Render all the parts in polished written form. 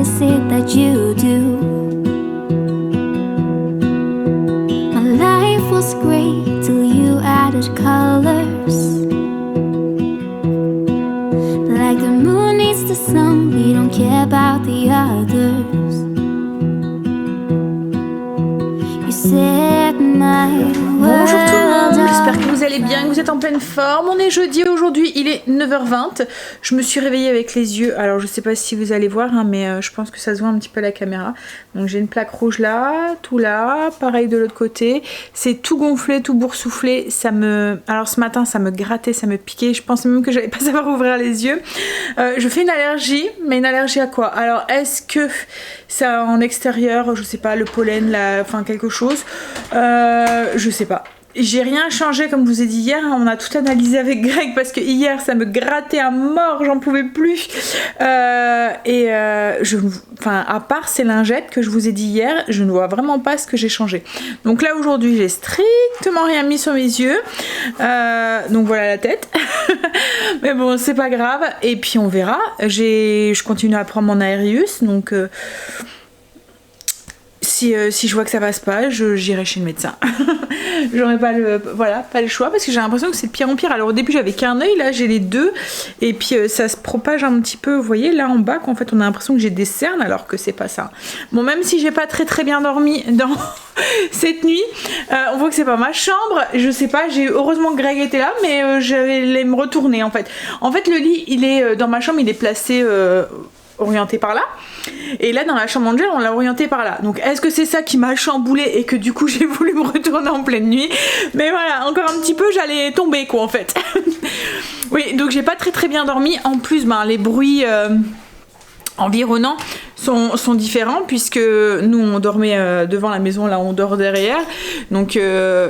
is it that you do? My life was great till you added colors. Like the moon needs the sun, we don't care about the others. You set my Bonjour tout le monde, world j'espère que on vous allez bien, que vous êtes en pleine forme. On est jeudi aujourd'hui, il est 9h20. Je me suis réveillée avec les yeux, alors je sais pas si vous allez voir, hein, mais je pense que ça se voit un petit peu à la caméra. Donc j'ai une plaque rouge là, tout là, pareil de l'autre côté. C'est tout gonflé, tout boursouflé. Alors ce matin ça me grattait, ça me piquait. Je pensais même que j'allais pas savoir ouvrir les yeux. Je fais une allergie, mais une allergie à quoi? Alors est-ce que ça en extérieur, je sais pas, le pollen, enfin quelque chose, je sais pas. J'ai rien changé comme je vous ai dit hier, on a tout analysé avec Greg parce que hier ça me grattait à mort, j'en pouvais plus. Enfin, à part ces lingettes que je vous ai dit hier, je ne vois vraiment pas ce que j'ai changé. Donc là aujourd'hui j'ai strictement rien mis sur mes yeux, donc voilà la tête. Mais bon c'est pas grave, et puis on verra. Je continue à prendre mon Aerius, donc si je vois que ça passe pas, j'irai chez le médecin. J'aurai pas le choix, parce que j'ai l'impression que c'est de pire en pire. Alors au début j'avais qu'un œil, là j'ai les deux, et puis ça se propage un petit peu, vous voyez là en bas, qu'en fait on a l'impression que j'ai des cernes alors que c'est pas ça. Bon, même si j'ai pas très bien dormi dans cette nuit, on voit que c'est pas ma chambre, je sais pas, heureusement que Greg était là, mais j'allais me retourner en fait. En fait le lit il est dans ma chambre, il est placé orienté par là, et là dans la chambre d'Angel on l'a orienté par là, donc est-ce que c'est ça qui m'a chamboulé et que du coup j'ai voulu me retourner en pleine nuit, mais voilà, encore un petit peu j'allais tomber quoi en fait. Oui, donc j'ai pas très bien dormi, en plus les bruits environnants sont différents, puisque nous on dormait devant la maison, là on dort derrière, donc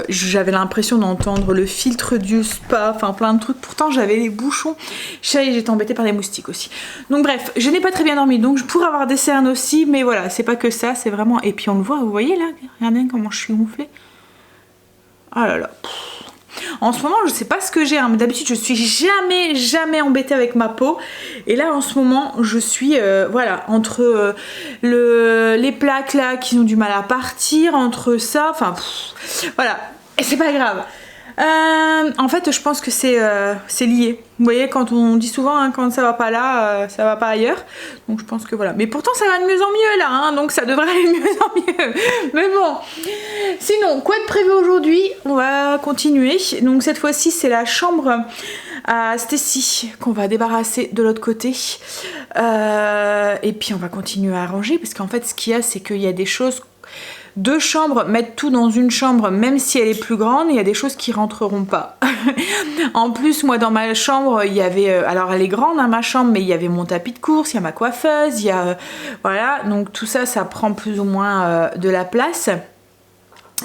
j'avais l'impression d'entendre le filtre du spa, enfin plein de trucs, pourtant j'avais les bouchons, j'étais embêtée par les moustiques aussi. Donc bref, je n'ai pas très bien dormi, donc je pourrais avoir des cernes aussi, mais voilà, c'est pas que ça, c'est vraiment, et puis on le voit, vous voyez là, regardez comment je suis gonflée. Oh là là. En ce moment je sais pas ce que j'ai, hein, mais d'habitude je suis jamais embêtée avec ma peau, et là en ce moment je suis voilà, entre les plaques là qui ont du mal à partir, entre ça, enfin voilà, et c'est pas grave. En fait je pense que c'est lié, vous voyez, quand on dit souvent hein, quand ça va pas là, ça va pas ailleurs, donc je pense que voilà, mais pourtant ça va de mieux en mieux là, hein, donc ça devrait aller de mieux en mieux, mais bon. Sinon, quoi de prévu aujourd'hui? On va continuer, donc cette fois-ci c'est la chambre à Stacy qu'on va débarrasser de l'autre côté, et puis on va continuer à ranger, parce qu'en fait ce qu'il y a c'est qu'il y a des choses, deux chambres, mettre tout dans une chambre même si elle est plus grande, il y a des choses qui rentreront pas. En plus moi dans ma chambre il y avait, alors elle est grande hein, ma chambre, mais il y avait mon tapis de course, il y a ma coiffeuse, il y a voilà, donc tout ça ça prend plus ou moins de la place.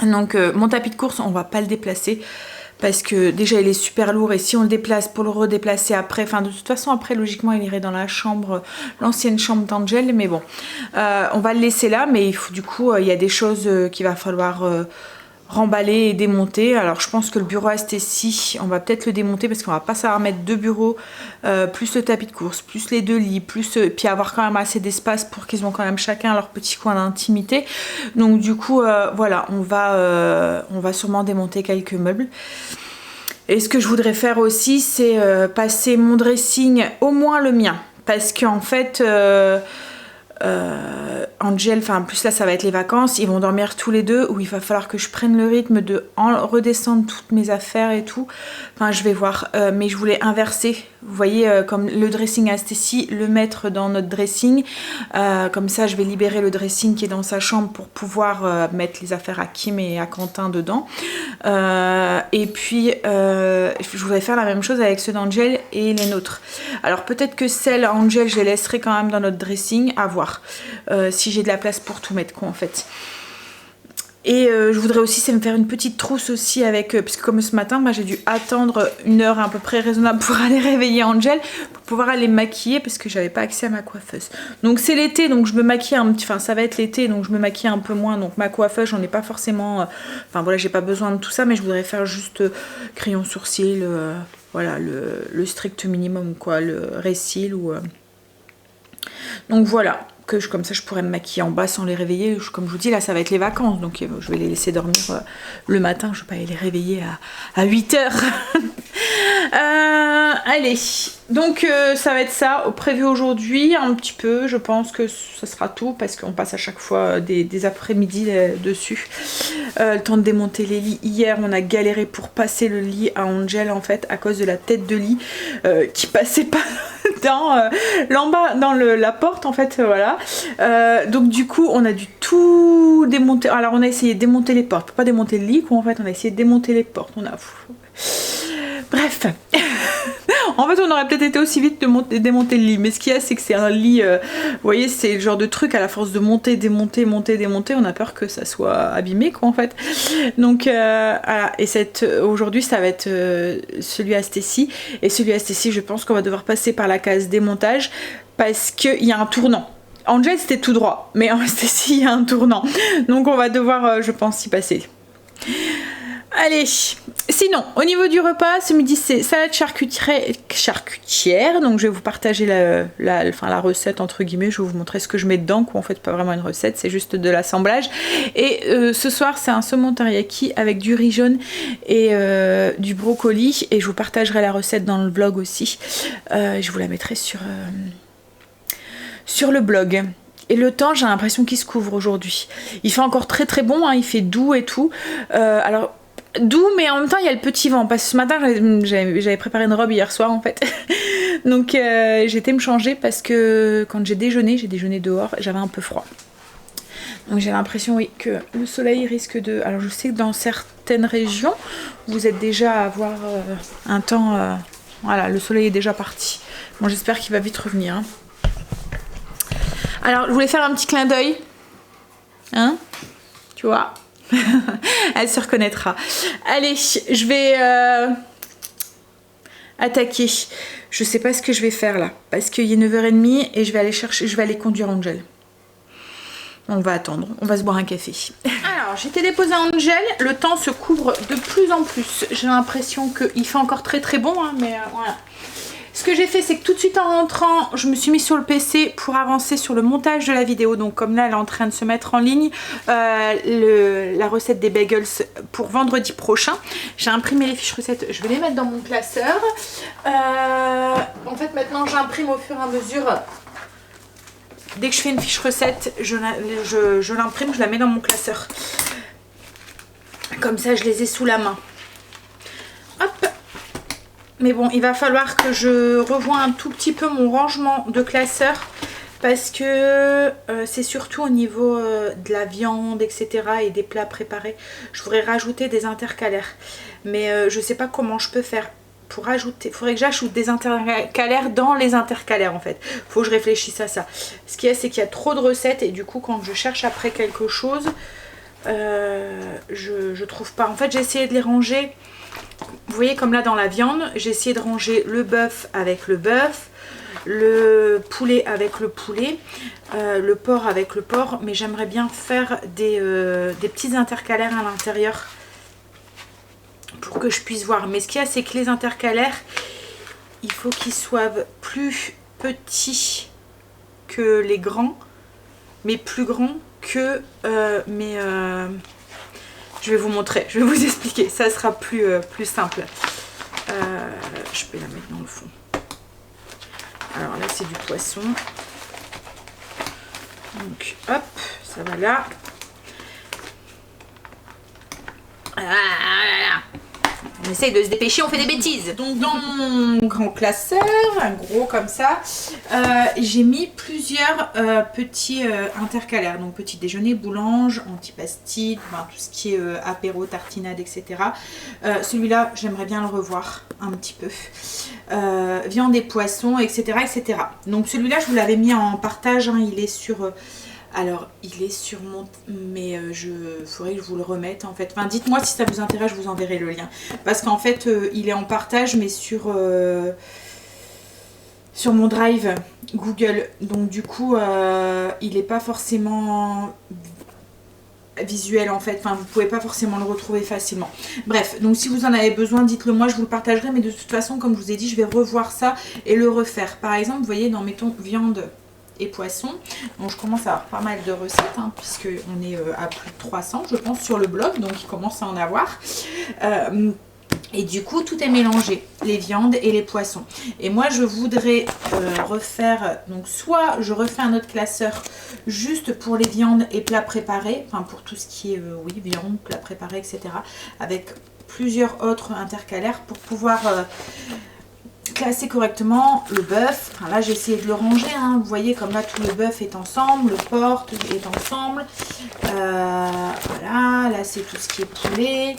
Donc mon tapis de course on va pas le déplacer, parce que déjà il est super lourd, et si on le déplace pour le redéplacer après, enfin de toute façon après logiquement il irait dans la chambre, l'ancienne chambre d'Angel, mais bon on va le laisser là, mais il faut, du coup il y a des choses qu'il va falloir remballer et démonter. Alors je pense que le bureau à Stacy on va peut-être le démonter, parce qu'on va pas savoir mettre deux bureaux, plus le tapis de course, plus les deux lits, plus puis avoir quand même assez d'espace pour qu'ils ont quand même chacun leur petit coin d'intimité. Donc du coup voilà, on va sûrement démonter quelques meubles. Et ce que je voudrais faire aussi c'est passer mon dressing, au moins le mien, parce qu'en fait Angel, enfin plus là ça va être les vacances, ils vont dormir tous les deux, où il va falloir que je prenne le rythme de redescendre toutes mes affaires et tout, enfin je vais voir, mais je voulais inverser, vous voyez, comme le dressing à Stacy, le mettre dans notre dressing, comme ça je vais libérer le dressing qui est dans sa chambre pour pouvoir mettre les affaires à Kim et à Quentin dedans, et puis je voudrais faire la même chose avec ceux d'Angel et les nôtres. Alors peut-être que celles à Angel je les laisserai quand même dans notre dressing, à voir si j'ai de la place pour tout mettre quoi en fait. Et je voudrais aussi c'est me faire une petite trousse aussi avec, puisque comme ce matin j'ai dû attendre une heure à peu près raisonnable pour aller réveiller Angel, pour pouvoir aller me maquiller, parce que j'avais pas accès à ma coiffeuse. Donc c'est l'été, donc je me maquille un petit, enfin ça va être l'été, donc je me maquille un peu moins, donc ma coiffeuse j'en ai pas forcément, enfin voilà, j'ai pas besoin de tout ça, mais je voudrais faire juste crayon sourcil, voilà le strict minimum quoi, le récil ou donc voilà. que comme ça je pourrais me maquiller en bas sans les réveiller. Comme je vous dis, là ça va être les vacances, donc je vais les laisser dormir le matin, je vais pas aller les réveiller à 8h. Allez, donc ça va être ça prévu aujourd'hui, un petit peu. Je pense que ça sera tout parce qu'on passe à chaque fois des après-midi dessus. Le temps de démonter les lits. Hier on a galéré pour passer le lit à Angel en fait à cause de la tête de lit qui passait pas dans la porte en fait, voilà. Donc du coup on a dû tout démonter. Alors on a essayé de démonter les portes, pas démonter le lit quoi, en fait on a essayé de démonter les portes. Bref. En fait on aurait peut-être été aussi vite de démonter le lit, mais ce qu'il y a c'est que c'est un lit, vous voyez, c'est le genre de truc à la force de monter, démonter, on a peur que ça soit abîmé quoi en fait. Donc voilà, et aujourd'hui ça va être celui à Stécie, et celui à Stécie je pense qu'on va devoir passer par la case démontage parce qu'il y a un tournant. Angel c'était tout droit, mais en Stécie il y a un tournant, donc on va devoir je pense y passer. Allez, sinon au niveau du repas ce midi c'est salade charcutière, donc je vais vous partager la recette entre guillemets, je vais vous montrer ce que je mets dedans quoi, en fait pas vraiment une recette, c'est juste de l'assemblage. Et ce soir c'est un saumon teriyaki avec du riz jaune et du brocoli, et je vous partagerai la recette dans le vlog aussi, je vous la mettrai sur le blog. Et le temps, j'ai l'impression qu'il se couvre aujourd'hui. Il fait encore très très bon, hein, il fait doux et tout. Alors doux, mais en même temps il y a le petit vent, parce que ce matin j'avais préparé une robe hier soir en fait. Donc j'ai été me changer parce que quand j'ai déjeuné dehors, j'avais un peu froid. Donc j'ai l'impression oui que le soleil risque de... Alors je sais que dans certaines régions vous êtes déjà à avoir un temps... Voilà, le soleil est déjà parti. Bon, j'espère qu'il va vite revenir, hein. Alors je voulais faire un petit clin d'œil, hein, tu vois. Elle se reconnaîtra. Allez, je vais attaquer. Je sais pas ce que je vais faire là, parce qu'il est 9h30 et je vais aller conduire Angel. On va attendre, on va se boire un café. Alors, j'étais déposée à Angel, le temps se couvre de plus en plus. J'ai l'impression qu'il fait encore très très bon, hein, mais voilà. Ce que j'ai fait, c'est que tout de suite en rentrant, je me suis mise sur le PC pour avancer sur le montage de la vidéo. Donc comme là, elle est en train de se mettre en ligne, la recette des bagels pour vendredi prochain. J'ai imprimé les fiches recettes, je vais les mettre dans mon classeur. En fait, maintenant, j'imprime au fur et à mesure. Dès que je fais une fiche recette, je l'imprime, je la mets dans mon classeur. Comme ça, je les ai sous la main. Hop! Mais bon, il va falloir que je revoie un tout petit peu mon rangement de classeur, parce que c'est surtout au niveau de la viande, etc. et des plats préparés. Je voudrais rajouter des intercalaires. Mais je sais pas comment je peux faire pour rajouter. Il faudrait que j'ajoute des intercalaires dans les intercalaires en fait. Faut que je réfléchisse à ça. Ce qu'il y a, c'est qu'il y a trop de recettes et du coup quand je cherche après quelque chose, je trouve pas. En fait, j'ai essayé de les ranger. Vous voyez, comme là dans la viande, j'ai essayé de ranger le bœuf avec le bœuf, le poulet avec le poulet, le porc avec le porc, mais j'aimerais bien faire des petits intercalaires à l'intérieur pour que je puisse voir. Mais ce qu'il y a, c'est que les intercalaires, il faut qu'ils soient plus petits que les grands, mais plus grands que je vais vous montrer, je vais vous expliquer, ça sera plus simple. Je peux la mettre dans le fond. Alors là c'est du poisson. Donc hop, ça va là. On essaye de se dépêcher, on fait des bêtises. Donc dans mon grand classeur, un gros comme ça, j'ai mis plusieurs petits intercalaires. Donc petit déjeuner, boulange, antipastille, enfin, tout ce qui est apéro, tartinade, etc. Celui-là, j'aimerais bien le revoir un petit peu. Viande et poissons, etc. etc. Donc celui-là, je vous l'avais mis en partage, hein, il est sur... Alors, il est sur mon... Mais faudrait que je vous le remette en fait. Enfin, dites-moi si ça vous intéresse, je vous enverrai le lien. Parce qu'en fait, il est en partage, mais sur mon drive Google. Donc du coup, il n'est pas forcément visuel en fait. Enfin, vous pouvez pas forcément le retrouver facilement. Bref, donc si vous en avez besoin, dites-le moi, je vous le partagerai. Mais de toute façon, comme je vous ai dit, je vais revoir ça et le refaire. Par exemple, vous voyez, dans, mettons, viande et poisson. Donc je commence à avoir pas mal de recettes, hein, puisque on est à plus de 300 je pense sur le blog, donc il commence à en avoir. Et du coup tout est mélangé, les viandes et les poissons. Et moi je voudrais refaire, donc soit je refais un autre classeur juste pour les viandes et plats préparés, enfin pour tout ce qui est oui, viande, plats préparés, etc. avec plusieurs autres intercalaires pour pouvoir classer correctement le bœuf. Enfin, là j'ai essayé de le ranger, hein. Vous voyez comme là tout le bœuf est ensemble, le porc est ensemble. Voilà, là c'est tout ce qui est poulet.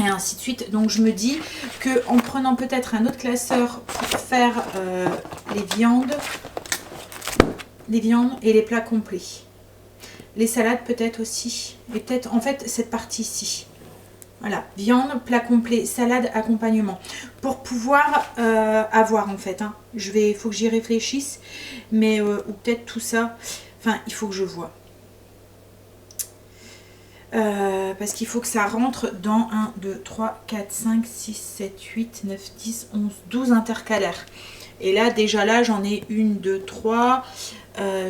Et ainsi de suite. Donc je me dis que en prenant peut-être un autre classeur pour faire les viandes et les plats complets. Les salades peut-être aussi. Et peut-être en fait cette partie ici. Voilà, viande, plat complet, salade, accompagnement. Pour pouvoir avoir en fait. Hein. Il faut que j'y réfléchisse. Mais ou peut-être tout ça. Enfin, il faut que je vois. Parce qu'il faut que ça rentre dans 1, 2, 3, 4, 5, 6, 7, 8, 9, 10, 11, 12 intercalaires. Et là, déjà là, j'en ai 1, 2, 3...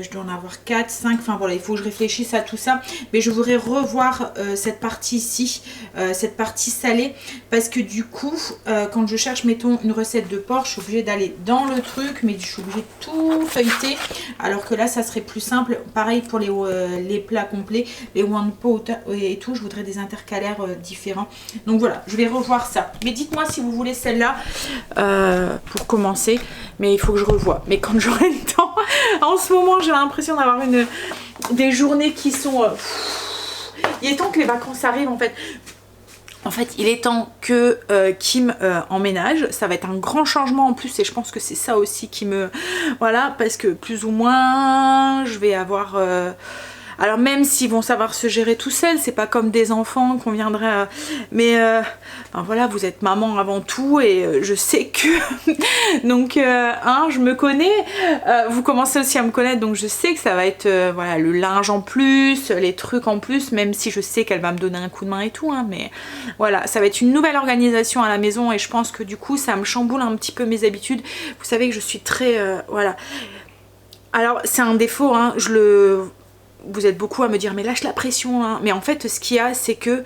je dois en avoir 4, 5, enfin voilà, il faut que je réfléchisse à tout ça. Mais je voudrais revoir cette partie ici, cette partie salée. Parce que du coup, quand je cherche, mettons, une recette de porc, je suis obligée d'aller dans le truc. Mais je suis obligée de tout feuilleter. Alors que là, ça serait plus simple. Pareil pour les plats complets, les one pot et tout. Je voudrais des intercalaires différents. Donc voilà, je vais revoir ça. Mais dites-moi si vous voulez celle-là pour commencer. Mais il faut que je revoie. Mais quand j'aurai le temps, en ce moment, j'ai l'impression d'avoir des journées qui sont... il est temps que les vacances arrivent en fait. En fait, il est temps que Kim emménage. Ça va être un grand changement en plus et je pense que c'est ça aussi qui me... Voilà, parce que plus ou moins, je vais avoir... Alors même s'ils vont savoir se gérer tout seuls, c'est pas comme des enfants qu'on viendrait... Mais enfin, voilà, vous êtes maman avant tout et je sais que... donc hein, je me connais, vous commencez aussi à me connaître, donc je sais que ça va être voilà, le linge en plus, les trucs en plus, même si je sais qu'elle va me donner un coup de main et tout, hein, mais voilà, ça va être une nouvelle organisation à la maison et je pense que du coup ça me chamboule un petit peu mes habitudes. Vous savez que je suis très... voilà. Alors c'est un défaut, hein, vous êtes beaucoup à me dire mais lâche la pression hein. Mais en fait ce qu'il y a c'est que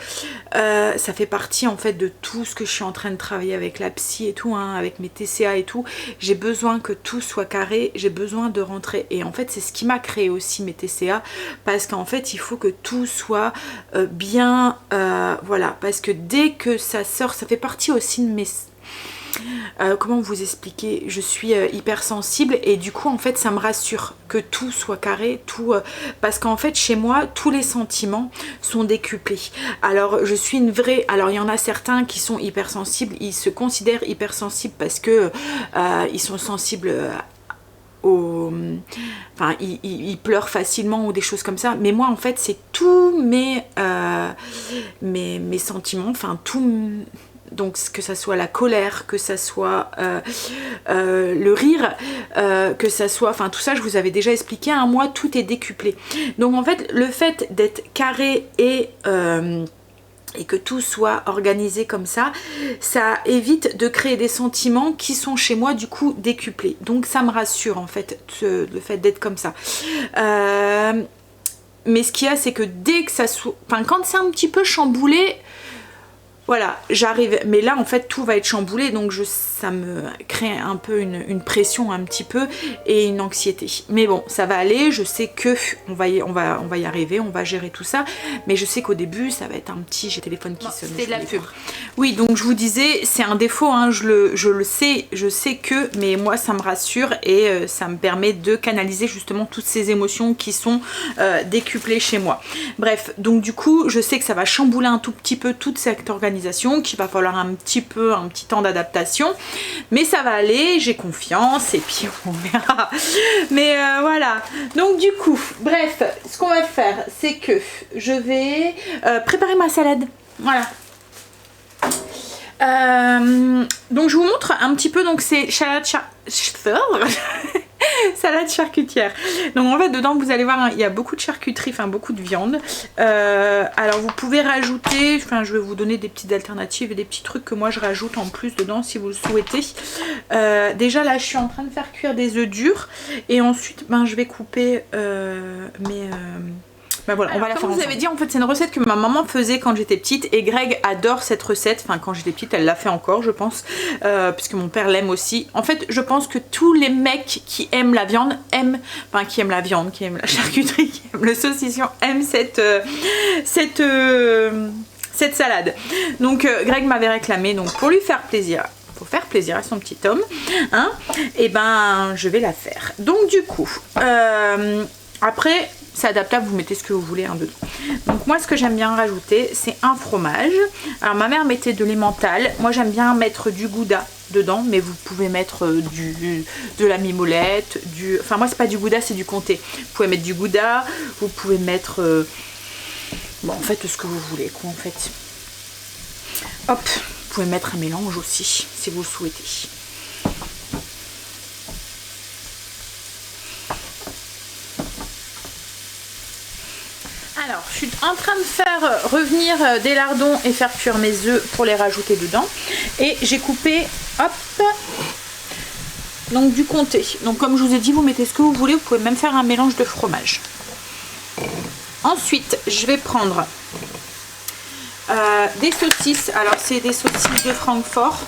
ça fait partie en fait de tout ce que je suis en train de travailler avec la psy et tout hein, avec mes TCA et tout. J'ai besoin que tout soit carré, j'ai besoin de rentrer et en fait c'est ce qui m'a créé aussi mes TCA parce qu'en fait il faut que tout soit bien voilà, parce que dès que ça sort, ça fait partie aussi de mes... comment vous expliquer, je suis hypersensible et du coup en fait ça me rassure que tout soit carré, tout parce qu'en fait chez moi tous les sentiments sont décuplés. Alors je suis une vraie, alors il y en a certains qui sont hypersensibles, ils se considèrent hypersensibles parce que ils sont sensibles enfin ils pleurent facilement ou des choses comme ça, mais moi en fait c'est tous mes sentiments, enfin tout. Donc que ça soit la colère, que ça soit le rire, que ça soit... Enfin tout ça je vous avais déjà expliqué, hein, moi tout est décuplé. Donc en fait le fait d'être carré et que tout soit organisé comme ça, ça évite de créer des sentiments qui sont chez moi du coup décuplés. Donc ça me rassure en fait, le fait d'être comme ça. Mais ce qu'il y a c'est que dès que ça soit... Enfin quand c'est un petit peu chamboulé... Voilà, j'arrive, mais là en fait tout va être chamboulé donc ça me crée un peu une pression un petit peu et une anxiété. Mais bon, ça va aller, je sais que on va y arriver, on va gérer tout ça, mais je sais qu'au début ça va être un petit... J'ai le téléphone qui sonne. C'est de la pub. Oui, donc je vous disais, c'est un défaut, hein, je le sais, je sais que, mais moi ça me rassure et ça me permet de canaliser justement toutes ces émotions qui sont décuplées chez moi. Bref, donc du coup, je sais que ça va chambouler un tout petit peu toute cette organisation, qu'il va falloir un petit temps d'adaptation, mais ça va aller, j'ai confiance et puis on verra. Mais voilà, donc du coup, bref, ce qu'on va faire, c'est que je vais préparer ma salade. Voilà. Donc je vous montre un petit peu, donc c'est salade Salade charcutière. Donc en fait dedans vous allez voir hein, il y a beaucoup de charcuterie, enfin beaucoup de viande. Alors vous pouvez rajouter, enfin je vais vous donner des petites alternatives et des petits trucs que moi je rajoute en plus dedans si vous le souhaitez. Déjà là je suis en train de faire cuire des œufs durs et ensuite ben, je vais couper bah voilà, on va la faire. Comme je vous avais dit, en fait, c'est une recette que ma maman faisait quand j'étais petite et Greg adore cette recette. Enfin, quand j'étais petite, elle l'a fait encore, je pense, puisque mon père l'aime aussi. En fait, je pense que tous les mecs qui aiment la viande aiment, enfin, qui aiment la viande, qui aiment la charcuterie, qui aiment le saucisson, aiment cette salade. Donc, Greg m'avait réclamé, donc pour lui faire plaisir. Pour faire plaisir à son petit homme, hein, et ben, je vais la faire. Donc, du coup, après. C'est adaptable, vous mettez ce que vous voulez hein, dedans. Donc moi ce que j'aime bien rajouter c'est un fromage. Alors ma mère mettait de l'emmental. Moi j'aime bien mettre du gouda dedans, mais vous pouvez mettre de la mimolette, enfin moi c'est pas du gouda, c'est du comté. Vous pouvez mettre du gouda, vous pouvez mettre bon en fait ce que vous voulez quoi en fait. Hop, vous pouvez mettre un mélange aussi si vous le souhaitez. Alors, je suis en train de faire revenir des lardons et faire cuire mes œufs pour les rajouter dedans. Et j'ai coupé, hop, donc du comté. Donc comme je vous ai dit, vous mettez ce que vous voulez. Vous pouvez même faire un mélange de fromage. Ensuite, je vais prendre des saucisses. Alors, c'est des saucisses de Francfort.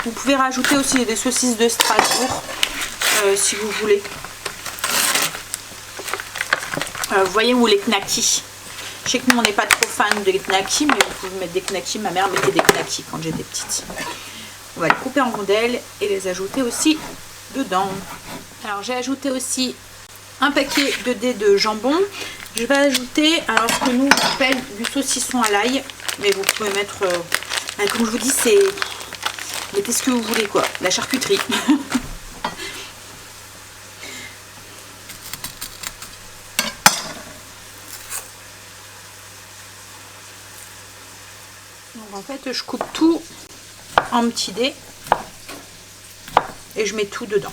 Vous pouvez rajouter aussi des saucisses de Strasbourg, si vous voulez. Vous voyez où les knackis. Je sais que nous on n'est pas trop fan des knackis, mais vous pouvez mettre des knackis. Ma mère mettait des knackis quand j'étais petite. On va les couper en rondelles et les ajouter aussi dedans. Alors j'ai ajouté aussi un paquet de dés de jambon. Je vais ajouter alors ce que nous on appelle du saucisson à l'ail, mais vous pouvez mettre, comme je vous dis, c'est mettez ce que vous voulez quoi, la charcuterie. Donc en fait je coupe tout en petits dés et je mets tout dedans.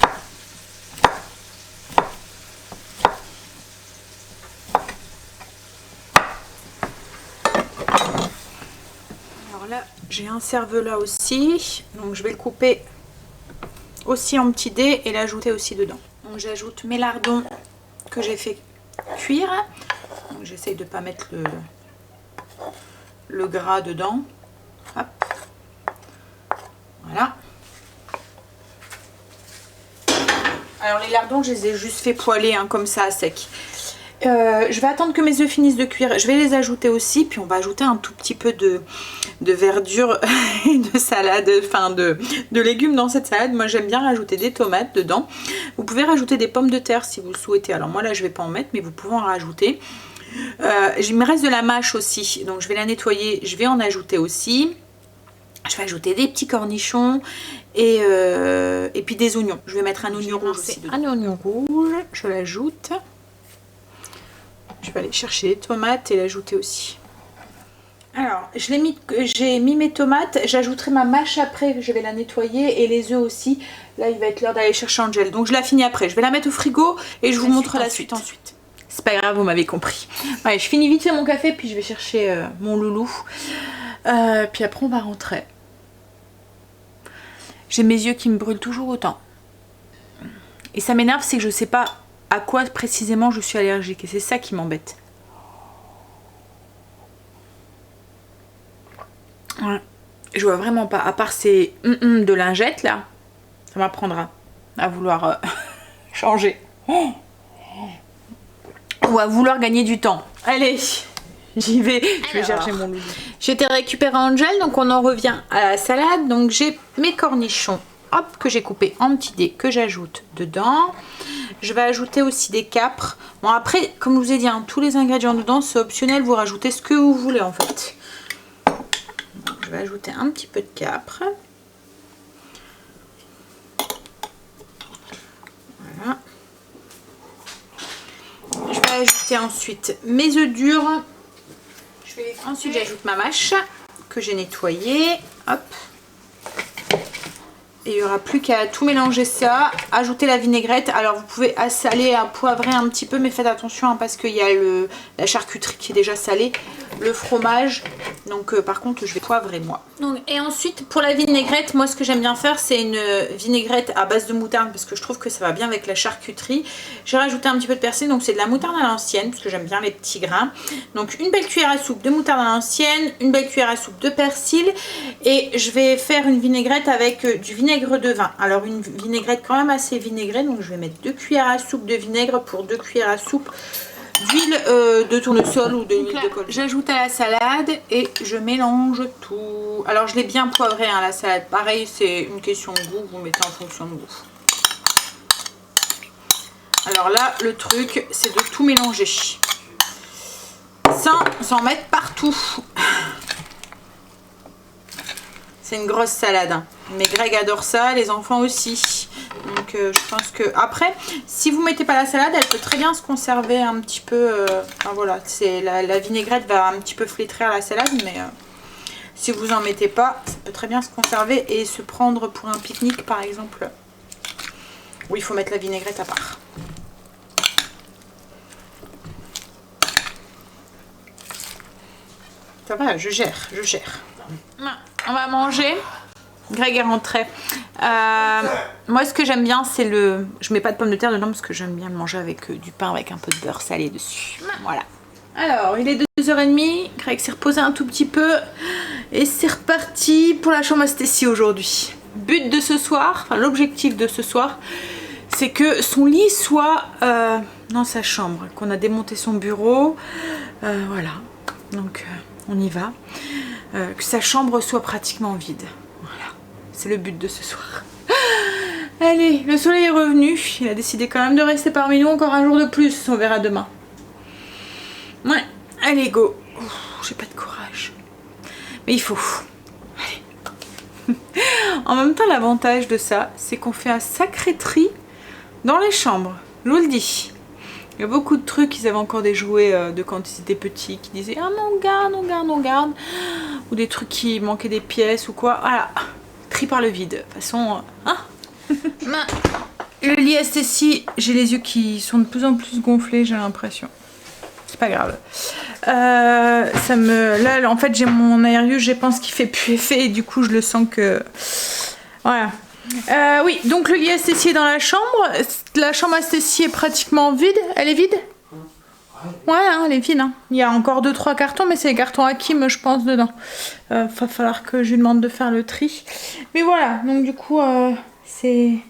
Alors là j'ai un cervelas aussi, donc je vais le couper aussi en petits dés et l'ajouter aussi dedans. Donc j'ajoute mes lardons que j'ai fait cuire. Donc j'essaye de ne pas mettre le gras dedans. Hop. Voilà. Alors les lardons je les ai juste fait poêler hein, comme ça à sec. Je vais attendre que mes œufs finissent de cuire. Je vais les ajouter aussi. Puis on va ajouter un tout petit peu de verdure et de salade, enfin de légumes dans cette salade. Moi j'aime bien rajouter des tomates dedans. Vous pouvez rajouter des pommes de terre si vous le souhaitez. Alors moi là je vais pas en mettre, mais vous pouvez en rajouter. Il me reste de la mâche aussi, donc je vais la nettoyer, je vais en ajouter aussi. Je vais ajouter des petits cornichons et puis des oignons. Je vais mettre un oignon rouge aussi. Un oignon rouge, je l'ajoute. Je vais aller chercher les tomates et l'ajouter aussi. Alors, j'ai mis mes tomates, j'ajouterai ma mâche après, je vais la nettoyer et les œufs aussi. Là, il va être l'heure d'aller chercher Angel, donc je la finis après. Je vais la mettre au frigo et je vous montre la suite ensuite. C'est pas grave, vous m'avez compris. Ouais, je finis vite fait mon café, puis je vais chercher mon loulou. Puis après, on va rentrer. J'ai mes yeux qui me brûlent toujours autant. Et ça m'énerve, c'est que je sais pas à quoi précisément je suis allergique. Et c'est ça qui m'embête. Ouais. Je vois vraiment pas. À part ces de lingettes là, ça m'apprendra à vouloir changer. Oh, ou à vouloir gagner du temps. Allez, j'y vais. Je vais chercher mon loulou. J'ai été récupérer Angel, donc on en revient à la salade. Donc j'ai mes cornichons, hop, que j'ai coupés en petits dés, que j'ajoute dedans. Je vais ajouter aussi des capres. Bon après, comme je vous ai dit, hein, tous les ingrédients dedans, c'est optionnel. Vous rajoutez ce que vous voulez en fait. Donc, je vais ajouter un petit peu de capres. Voilà. Je vais ajouter ensuite mes œufs durs. Ensuite j'ajoute ma mâche que j'ai nettoyée. Hop. Et il n'y aura plus qu'à tout mélanger ça, ajouter la vinaigrette. Alors vous pouvez saler, poivrer un petit peu, mais faites attention hein, parce qu'il y a la charcuterie qui est déjà salée, le fromage. Donc par contre je vais poivrer moi. Donc, et ensuite pour la vinaigrette, moi ce que j'aime bien faire c'est une vinaigrette à base de moutarde parce que je trouve que ça va bien avec la charcuterie. J'ai rajouté un petit peu de persil, donc c'est de la moutarde à l'ancienne parce que j'aime bien les petits grains. Donc une belle cuillère à soupe de moutarde à l'ancienne, une belle cuillère à soupe de persil et je vais faire une vinaigrette avec du vinaigre de vin. Alors une vinaigrette quand même assez vinaigrée, donc je vais mettre 2 cuillères à soupe de vinaigre pour 2 cuillères à soupe d'huile de tournesol ou de l'huile de colza. J'ajoute à la salade et je mélange tout. Alors je l'ai bien poivré hein, la salade, pareil c'est une question de goût, vous mettez en fonction de goût. Alors là le truc c'est de tout mélanger sans en mettre partout. C'est une grosse salade, hein. Mais Greg adore ça, les enfants aussi. Donc je pense que après, si vous mettez pas la salade, elle peut très bien se conserver un petit peu. Enfin voilà, c'est la vinaigrette va un petit peu flétrir la salade, mais si vous en mettez pas, ça peut très bien se conserver et se prendre pour un pique-nique par exemple. Oui, il faut mettre la vinaigrette à part. Ça va, je gère. On va manger. Greg est rentré. Moi ce que j'aime bien c'est le... Je mets pas de pommes de terre dedans parce que j'aime bien le manger avec du pain avec un peu de beurre salé dessus. Voilà. Alors il est 2h30. Greg s'est reposé un tout petit peu. Et c'est reparti pour la chambre à Stécie aujourd'hui. But de ce soir, enfin l'objectif de ce soir, c'est que son lit soit dans sa chambre. Qu'on a démonté son bureau. Voilà. Donc on y va. Que sa chambre soit pratiquement vide. Voilà, c'est le but de ce soir. Allez, le soleil est revenu. Il a décidé quand même de rester parmi nous encore un jour de plus. On verra demain. Ouais, allez, go. J'ai pas de courage. Mais il faut. Allez. En même temps, l'avantage de ça, c'est qu'on fait un sacré tri dans les chambres. Je vous le dis. Il y a beaucoup de trucs, ils avaient encore des jouets de quand ils étaient petits qui disaient ah non on garde ou des trucs qui manquaient des pièces ou quoi. Voilà, tri par le vide. De toute façon, hein. Le lit à Stécie, j'ai les yeux qui sont de plus en plus gonflés, j'ai l'impression. C'est pas grave. Là en fait j'ai mon Aerius, je pense qu'il fait plus effet et du coup je le sens que voilà. Oui, donc le lit à Stécie est dans la chambre. La chambre à Stécie est pratiquement vide. Elle est vide? Ouais, hein, elle est vide. Hein. Il y a encore 2-3 cartons, mais c'est les cartons Hakim, je pense, dedans. Va falloir que je lui demande de faire le tri. Mais voilà, donc du coup, c'est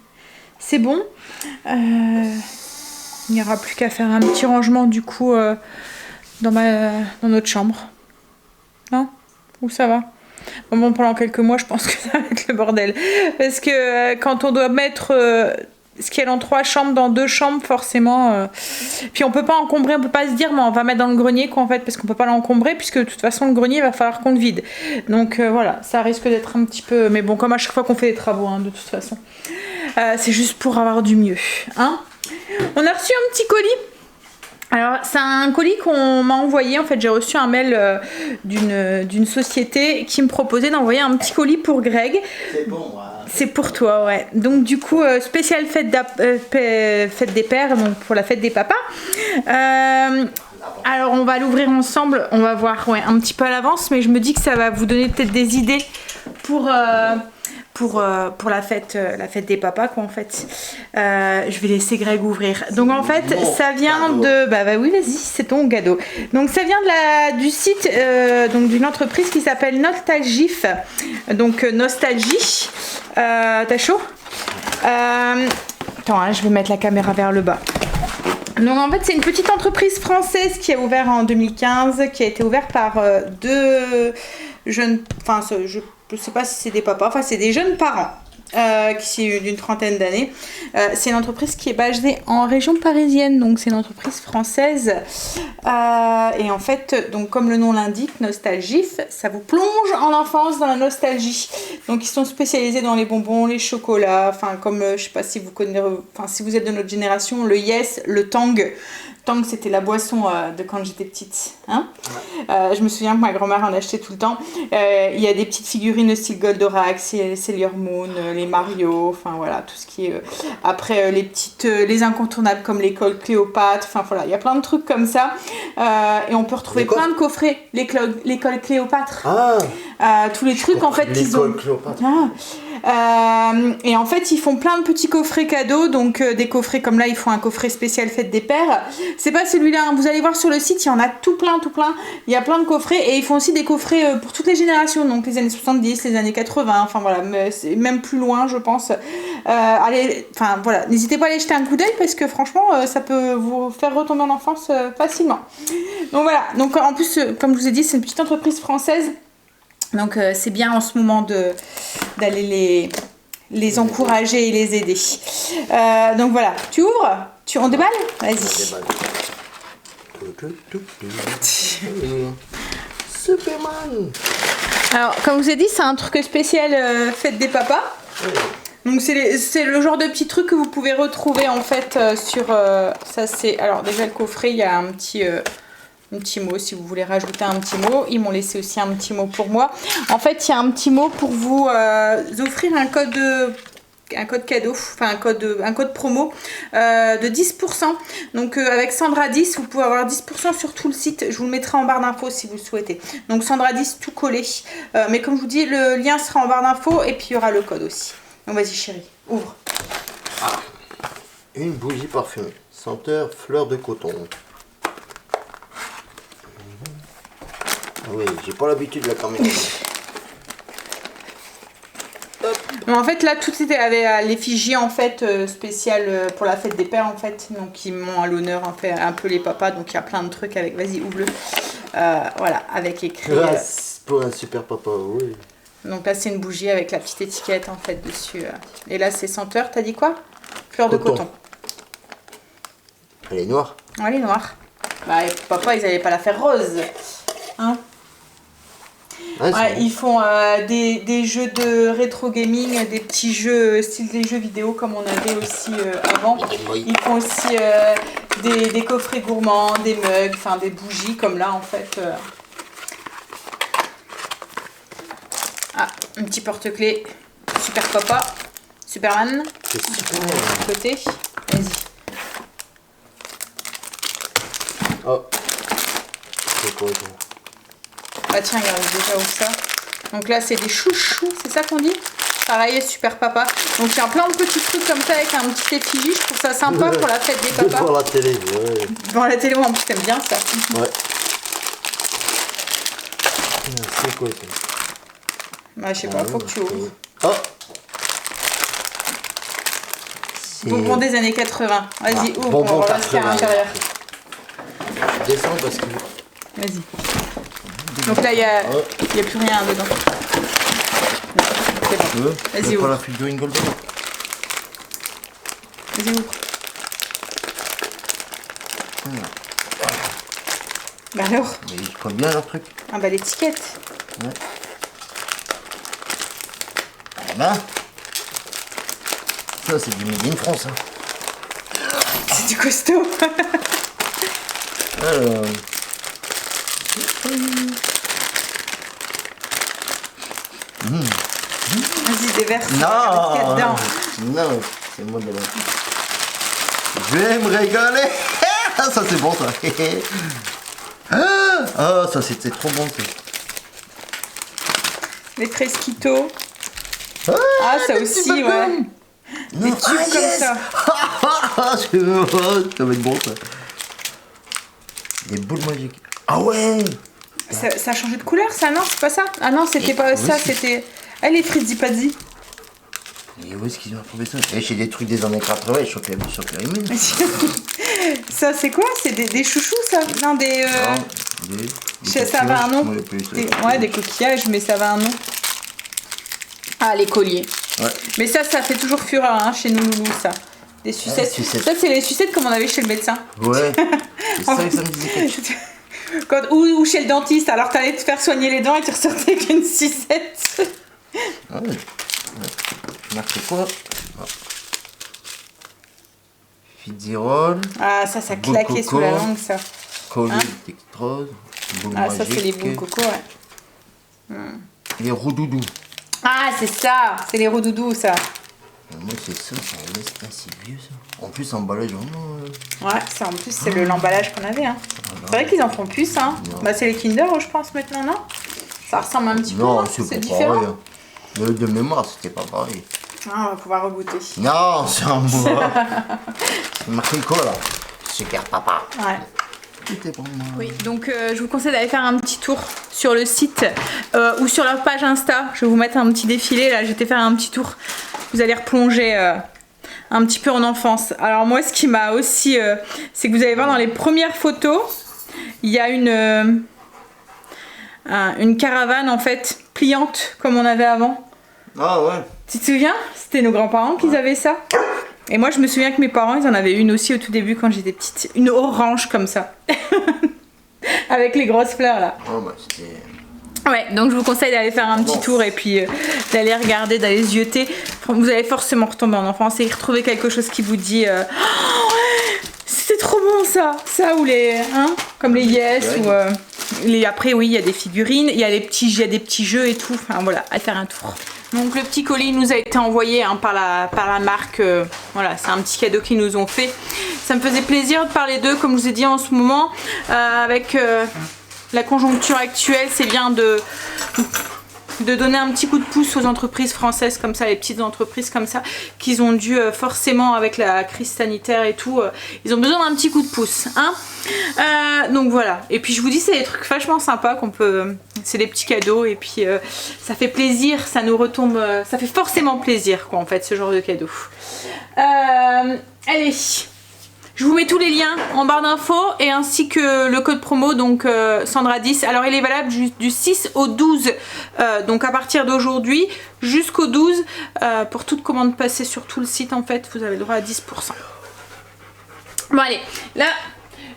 bon. Il n'y aura plus qu'à faire un petit rangement, du coup, dans notre chambre. Non? Où ça va? Bon, pendant quelques mois, je pense que ça va être le bordel. Parce que quand on doit mettre ce qui est dans 3 chambres, dans 2 chambres, forcément... Puis on peut pas encombrer, on peut pas se dire, mais on va mettre dans le grenier, quoi, en fait, parce qu'on peut pas l'encombrer, puisque de toute façon, le grenier, il va falloir qu'on le vide. Donc voilà, ça risque d'être un petit peu... Mais bon, comme à chaque fois qu'on fait des travaux, hein, de toute façon. C'est juste pour avoir du mieux. Hein. On a reçu un petit colis. Alors c'est un colis qu'on m'a envoyé, en fait j'ai reçu un mail d'une société qui me proposait d'envoyer un petit colis pour Greg. C'est bon, ouais. C'est pour toi, ouais. Donc du coup, spéciale fête des pères, donc pour la fête des papas. Alors on va l'ouvrir ensemble, on va voir un petit peu à l'avance, mais je me dis que ça va vous donner peut-être des idées pour la fête des papas, quoi, en fait. Je vais laisser Greg ouvrir. Donc en fait ça vient de... Bah oui, vas-y, c'est ton cadeau. Donc ça vient du site donc d'une entreprise qui s'appelle Nostalgif. Donc Nostalgie. T'as chaud? Attends, hein, je vais mettre la caméra vers le bas. Donc en fait c'est une petite entreprise française qui a ouvert en 2015, qui a été ouverte par 2 jeunes... Enfin je sais pas si c'est des papas, enfin c'est des jeunes parents qui sont d'une trentaine d'années. C'est une entreprise qui est basée en région parisienne, donc c'est une entreprise française. Et en fait, donc comme le nom l'indique, Nostalgif, ça vous plonge en enfance dans la nostalgie. Donc ils sont spécialisés dans les bonbons, les chocolats, enfin comme je sais pas si vous connaissez, enfin si vous êtes de notre génération, le Yes, le Tang. Tang, c'était la boisson de quand j'étais petite. Hein, je me souviens que ma grand-mère en achetait tout le temps. Il y a des petites figurines style Goldorak, Sailor Moon, les Mario, enfin voilà, tout ce qui est... après, les incontournables comme l'école Cléopâtre, enfin voilà, il y a plein de trucs comme ça. Et on peut retrouver plein de coffrets. L'école Cléopâtre. Tous les trucs en fait qu'ils ont. L'école Cléopâtre. Et en fait, ils font plein de petits coffrets cadeaux. Donc, des coffrets comme là, ils font un coffret spécial fête des pères. C'est pas celui-là, hein. Vous allez voir sur le site, il y en a tout plein. Il y a plein de coffrets. Et ils font aussi des coffrets pour toutes les générations. Donc, les années 70, les années 80. Enfin, voilà. Mais c'est même plus loin, je pense. Allez, enfin, voilà. N'hésitez pas à aller jeter un coup d'œil parce que franchement, ça peut vous faire retomber en enfance facilement. Donc, voilà. Donc, en plus, comme je vous ai dit, c'est une petite entreprise française. Donc c'est bien en ce moment d'aller les encourager et les aider. Donc voilà, tu ouvres, on déballe. Vas-y. Superman. Alors comme je vous ai dit, c'est un truc spécial fête des papas. Donc c'est le genre de petit truc que vous pouvez retrouver en fait sur ça c'est alors déjà le coffret, il y a un petit mot si vous voulez rajouter un petit mot. Ils m'ont laissé aussi un petit mot pour moi. En fait, il y a un petit mot pour vous offrir un code cadeau, enfin un code promo de 10%. Donc avec Sandra 10, vous pouvez avoir 10% sur tout le site. Je vous le mettrai en barre d'infos si vous le souhaitez. Donc Sandra 10 tout collé. Mais comme je vous dis, le lien sera en barre d'infos et puis il y aura le code aussi. Donc vas-y chérie, ouvre. Une bougie parfumée, senteur fleur de coton. Oui, j'ai pas l'habitude de la caméra. Donc, en fait là tout était avec l'effigie en fait spéciale pour la fête des pères en fait. Donc ils m'ont à l'honneur un peu les papas. Donc il y a plein de trucs avec, vas-y ouvre-le. Voilà, avec écrit. Pour un super papa, oui. Donc là c'est une bougie avec la petite étiquette en fait dessus. Et là c'est senteur, t'as dit quoi? Fleur de coton. Elle est noire. Ouais, elle est noire. Bah papa ils allaient pas la faire rose. Hein? Ouais, ils font des jeux de rétro gaming, des petits jeux style des jeux vidéo comme on avait aussi avant. Ils font aussi des coffrets gourmands, des mugs, enfin des bougies comme là en fait. Ah, un petit porte-clés, super papa, Superman. C'est super. Côté, vas-y. Oh, c'est quoi ça? Ah tiens, regarde déjà où ça. Donc là, c'est des chouchous, c'est ça qu'on dit? Pareil, super papa. Donc il y a plein de petits trucs comme ça avec un petit effigie. Je trouve ça sympa pour la fête des papas. Pour la télé, ouais. Dans la télé, en plus, t'aimes bien ça. Ouais. C'est quoi ça? Bah, je sais pas, faut que tu ouvres. Oh! Bonbon des années 80. Vas-y, ouvre, bonbon on va voir ce qu'il y a à l'intérieur. Je descends parce que... Vas-y. Donc là, il n'y a plus rien dedans. C'est bon. Vas-y, ouvre. ouvre. La figurine Golden. Vas-y, ouvre. Bah alors? Mais ils prennent bien leur truc. Ah bah l'étiquette. Ouais. Ah ben. Ça, c'est du Made in France. Hein. C'est du costaud. Alors... Vas-y, déverse. Non, Dedans. non, c'est moi de la... Je vais me régaler. Ça c'est bon ça. Ah, ça c'était trop bon ça. Les fresquitos. Ah, ça aussi, ouais. Des tubes comme ça. Ça va être bon ça. Des boules magiques. Ah ouais. Ça a changé de couleur, ça? Non, c'est pas ça. Ah non, c'était pas ça, c'était... Ah, les frites Zipazzi. Et où est-ce qu'ils ont trouvé ça? Et chez des trucs des années 80, ils choquaient les Ça, c'est quoi? C'est des chouchous, ça? Non, des... ça avait un nom. Ouais, des coquillages, mais ça avait un nom. Ah, les colliers. Ouais. Mais ça fait toujours fureur, hein, chez nous, Loulou, ça. Des sucettes. Sucettes. Ça, c'est les sucettes comme on avait chez le médecin. Ouais. C'est ça que ça me disait quelque chose. Ou chez le dentiste, alors t'allais te faire soigner les dents et tu ressortais avec une sucette. Ah ouais. Marque quoi? Fitzgerald. Ah, ça Boule claquait sous la coco. langue, ça. Colis Hein dextrose. Boule Ah, ça, c'est les magique. boules coco, ouais. Les roudoudous. Ah, c'est ça. C'est les roux-doudous, ça. Moi, c'est ça, c'est vieux ça. En plus, emballage vraiment. Ouais, ça, en plus, c'est l'emballage qu'on avait, hein. C'est vrai qu'ils en font plus, hein. Non. Bah, c'est les Kinder, je pense, maintenant, non? Ça ressemble un petit peu, Non, hein, c'est pas différent. pareil. De mémoire, c'était pas pareil. Ah, on va pouvoir rebooter. Non, c'est un moi. C'est marqué quoi là? Super papa. Ouais. Tout est pour moi. Oui, donc je vous conseille d'aller faire un petit tour sur le site ou sur leur page Insta. Je vais vous mettre un petit défilé, là, j'étais faire un petit tour. Vous allez replonger un petit peu en enfance. Alors moi, ce qui m'a aussi... c'est que vous allez voir dans les premières photos, il y a une caravane, en fait, pliante, comme on avait avant. Ah ouais. Tu te souviens? C'était nos grands-parents qui avaient ça. Et moi, je me souviens que mes parents, ils en avaient une aussi au tout début quand j'étais petite. Une orange comme ça. Avec les grosses fleurs, là. Oh bah c'était. Ouais, donc je vous conseille d'aller faire un petit tour et puis d'aller regarder, d'aller zioter. Vous allez forcément retomber en enfance et retrouver quelque chose qui vous dit oh, c'était trop bon ça. Ça ou les... Hein, comme les Yes ou... Après, oui, il y a des figurines, il y a des petits jeux et tout. Enfin, voilà, allez faire un tour. Donc le petit colis nous a été envoyé hein, par la marque, voilà, c'est un petit cadeau qu'ils nous ont fait. Ça me faisait plaisir de parler d'eux, comme je vous ai dit en ce moment, avec la conjoncture actuelle, c'est bien de donner un petit coup de pouce aux entreprises françaises comme ça, les petites entreprises comme ça, qu'ils ont dû forcément avec la crise sanitaire et tout, ils ont besoin d'un petit coup de pouce, hein. Donc voilà, et puis je vous dis c'est des trucs vachement sympas qu'on peut, c'est des petits cadeaux et puis ça fait plaisir, ça nous retombe, ça fait forcément plaisir quoi en fait ce genre de cadeau. Allez, je vous mets tous les liens en barre d'infos et ainsi que le code promo donc Sandra 10. Alors il est valable du 6 au 12 donc à partir d'aujourd'hui jusqu'au 12 pour toute commande passée sur tout le site en fait vous avez le droit à 10%. Bon allez, là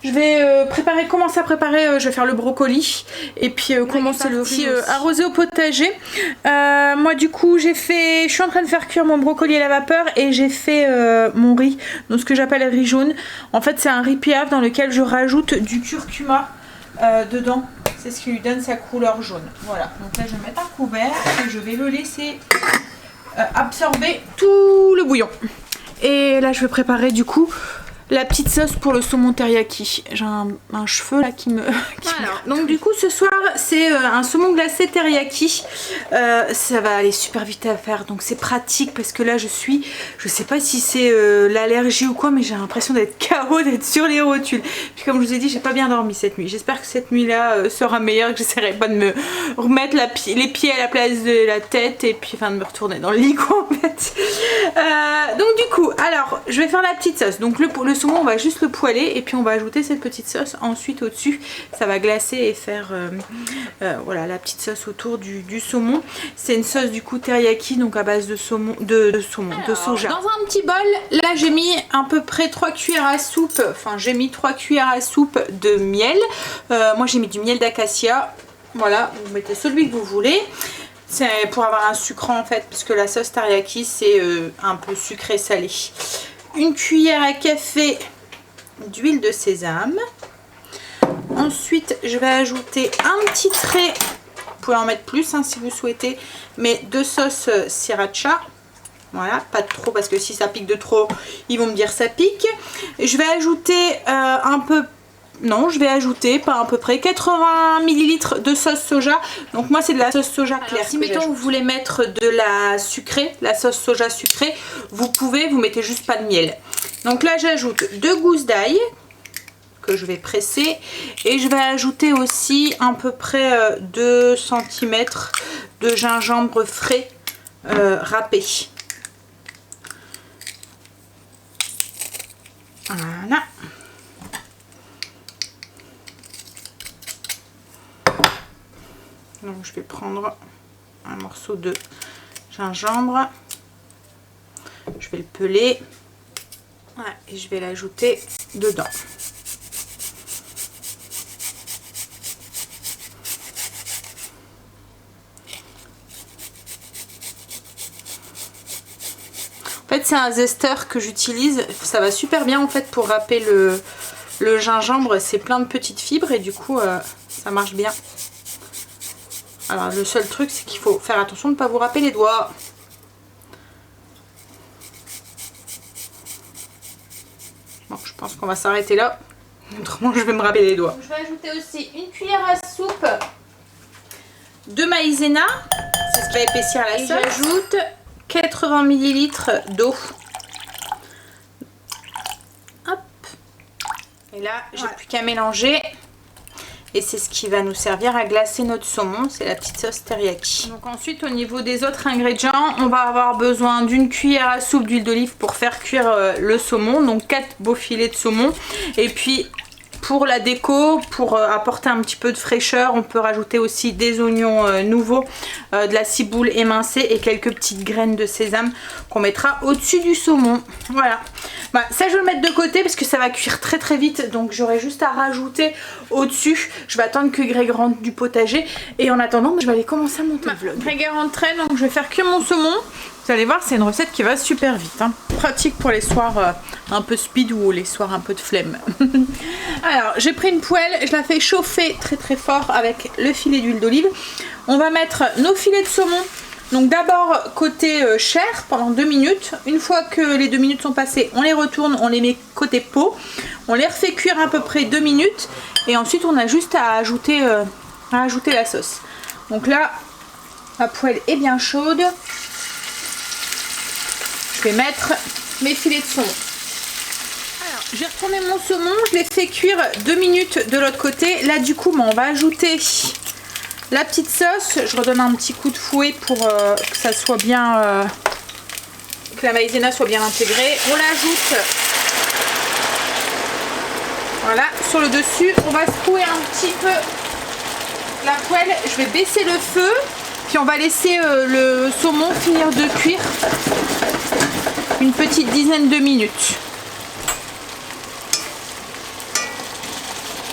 je vais commencer à préparer, je vais faire le brocoli et puis commencer le riz arrosé au potager. Moi du coup je suis en train de faire cuire mon brocoli à la vapeur et j'ai fait mon riz, donc ce que j'appelle le riz jaune. En fait c'est un riz piaf dans lequel je rajoute du curcuma dedans. C'est ce qui lui donne sa couleur jaune. Voilà, donc là je vais mettre un couvert et je vais le laisser absorber tout le bouillon. Et là je vais préparer du coup la petite sauce pour le saumon teriyaki. J'ai un cheveu là qui me... Alors, donc du coup ce soir c'est un saumon glacé teriyaki. Ça va aller super vite à faire donc c'est pratique parce que là je sais pas si c'est l'allergie ou quoi mais j'ai l'impression d'être KO, d'être sur les rotules. Puis comme je vous ai dit j'ai pas bien dormi cette nuit. J'espère que cette nuit là sera meilleure, que j'essaierai pas de me remettre les pieds à la place de la tête et puis enfin de me retourner dans le lit quoi en fait. Donc du coup alors je vais faire la petite sauce. Donc le saumon on va juste le poêler et puis on va ajouter cette petite sauce ensuite au dessus, ça va glacer et faire voilà la petite sauce autour du saumon. C'est une sauce du coup teriyaki donc à base de saumon, de soja. Dans un petit bol là j'ai mis à peu près 3 cuillères à soupe, enfin j'ai mis 3 cuillères à soupe de miel. Moi j'ai mis du miel d'acacia, voilà vous mettez celui que vous voulez. C'est pour avoir un sucrant en fait parce que la sauce teriyaki c'est un peu sucré salé. Une cuillère à café d'huile de sésame. Ensuite, je vais ajouter un petit trait, vous pouvez en mettre plus hein, si vous souhaitez, mais de sauce sriracha. Voilà, pas de trop parce que si ça pique de trop, ils vont me dire ça pique. Je vais ajouter je vais ajouter pas à peu près 80 ml de sauce soja. Donc moi c'est de la sauce soja claire. Alors, si mettons vous voulez mettre de la sucrée, la sauce soja sucrée, vous pouvez, vous mettez juste pas de miel. Donc là j'ajoute 2 gousses d'ail que je vais presser et je vais ajouter aussi à peu près 2 cm de gingembre frais râpé. Voilà. Donc je vais prendre un morceau de gingembre, je vais le peler et je vais l'ajouter dedans. En fait c'est un zesteur que j'utilise, ça va super bien en fait pour râper le gingembre, c'est plein de petites fibres et du coup ça marche bien. Alors le seul truc c'est qu'il faut faire attention de ne pas vous râper les doigts. Bon, je pense qu'on va s'arrêter là, autrement je vais me râper les doigts. Je vais ajouter aussi une cuillère à soupe de maïzena, c'est ce qui va épaissir la sauce. J'ajoute 80 ml d'eau. Hop. Et là, j'ai plus qu'à mélanger. Et c'est ce qui va nous servir à glacer notre saumon, c'est la petite sauce teriyaki. Donc ensuite, au niveau des autres ingrédients, on va avoir besoin d'une cuillère à soupe d'huile d'olive pour faire cuire le saumon. Donc 4 beaux filets de saumon. Et puis pour la déco, pour apporter un petit peu de fraîcheur, on peut rajouter aussi des oignons nouveaux, de la ciboule émincée et quelques petites graines de sésame qu'on mettra au-dessus du saumon. Voilà. Bah, ça je vais le mettre de côté parce que ça va cuire très très vite, donc j'aurai juste à rajouter au-dessus. Je vais attendre que Greg rentre du potager et en attendant je vais aller commencer à monter le vlog. Greg est rentré, donc je vais faire cuire mon saumon. Vous allez voir, c'est une recette qui va super vite, hein. Pratique pour les soirs un peu speed ou les soirs un peu de flemme. Alors j'ai pris une poêle, je la fais chauffer très très fort avec le filet d'huile d'olive. On va mettre nos filets de saumon. Donc d'abord côté chair pendant 2 minutes. Une fois que les 2 minutes sont passées, on les retourne, on les met côté peau. On les refait cuire à peu près 2 minutes. Et ensuite on a juste à ajouter la sauce. Donc là, la poêle est bien chaude. Je vais mettre mes filets de saumon. Alors, j'ai retourné mon saumon, je l'ai fait cuire 2 minutes de l'autre côté. Là du coup, on va ajouter la petite sauce. Je redonne un petit coup de fouet pour que ça soit bien, que la maïzena soit bien intégrée. On l'ajoute, voilà, sur le dessus. On va secouer un petit peu la poêle. Je vais baisser le feu, puis on va laisser le saumon finir de cuire une petite dizaine de minutes.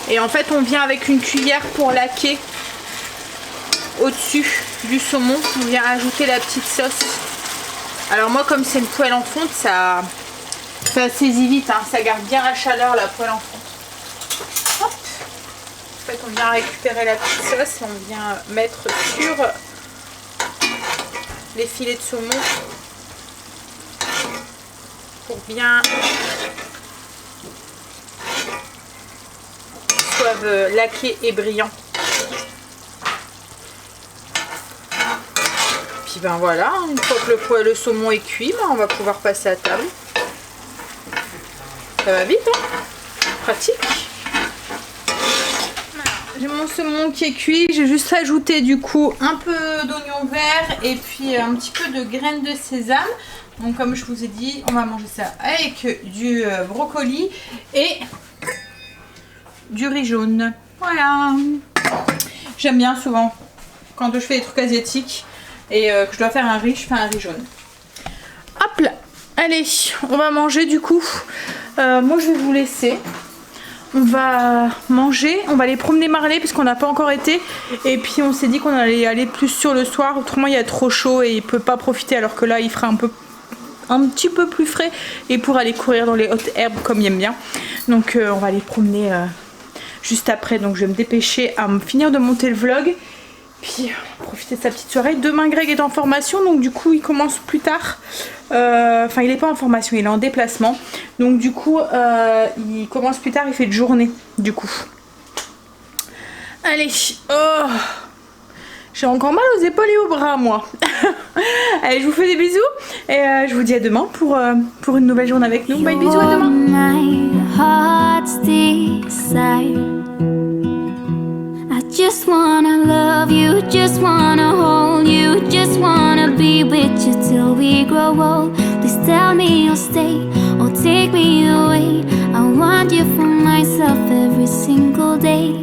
Et en fait on vient avec une cuillère pour laquer au-dessus du saumon, on vient ajouter la petite sauce. Alors moi comme c'est une poêle en fonte, ça saisit vite, hein. Ça garde bien la chaleur la poêle en fonte. Hop. En fait on vient récupérer la petite sauce et on vient mettre sur les filets de saumon pour bien soient laqués et brillants. Puis ben voilà, une fois que le saumon est cuit, ben on va pouvoir passer à table. Ça va vite, hein? Pratique. J'ai mon saumon qui est cuit, j'ai juste ajouté du coup un peu d'oignon vert et puis un petit peu de graines de sésame. Donc comme je vous ai dit, on va manger ça avec du brocoli et du riz jaune. Voilà. J'aime bien souvent quand je fais des trucs asiatiques et que je dois faire un riz, je fais un riz jaune. Hop là. Allez, on va manger du coup. Moi je vais vous laisser. On va manger, on va aller promener Marley parce qu'on n'a pas encore été. Et puis on s'est dit qu'on allait aller plus sur le soir. Autrement il y a trop chaud et il peut pas profiter. Alors que là il fera un petit peu plus frais. Et pour aller courir dans les hautes herbes comme il aime bien. Donc on va aller promener juste après. Donc je vais me dépêcher à finir de monter le vlog. Puis profiter de sa petite soirée. Demain Greg est en formation, donc du coup il commence plus tard. Enfin il n'est pas en formation, il est en déplacement. Donc du coup il commence plus tard, il fait de journée du coup. Allez, oh, j'ai encore mal aux épaules et aux bras moi. Allez, je vous fais des bisous et je vous dis à demain pour une nouvelle journée avec nous. Bye, bisous, à demain. Just wanna love you, just wanna hold you, just wanna be with you till we grow old. Please tell me you'll stay or take me away. I want you for myself every single day.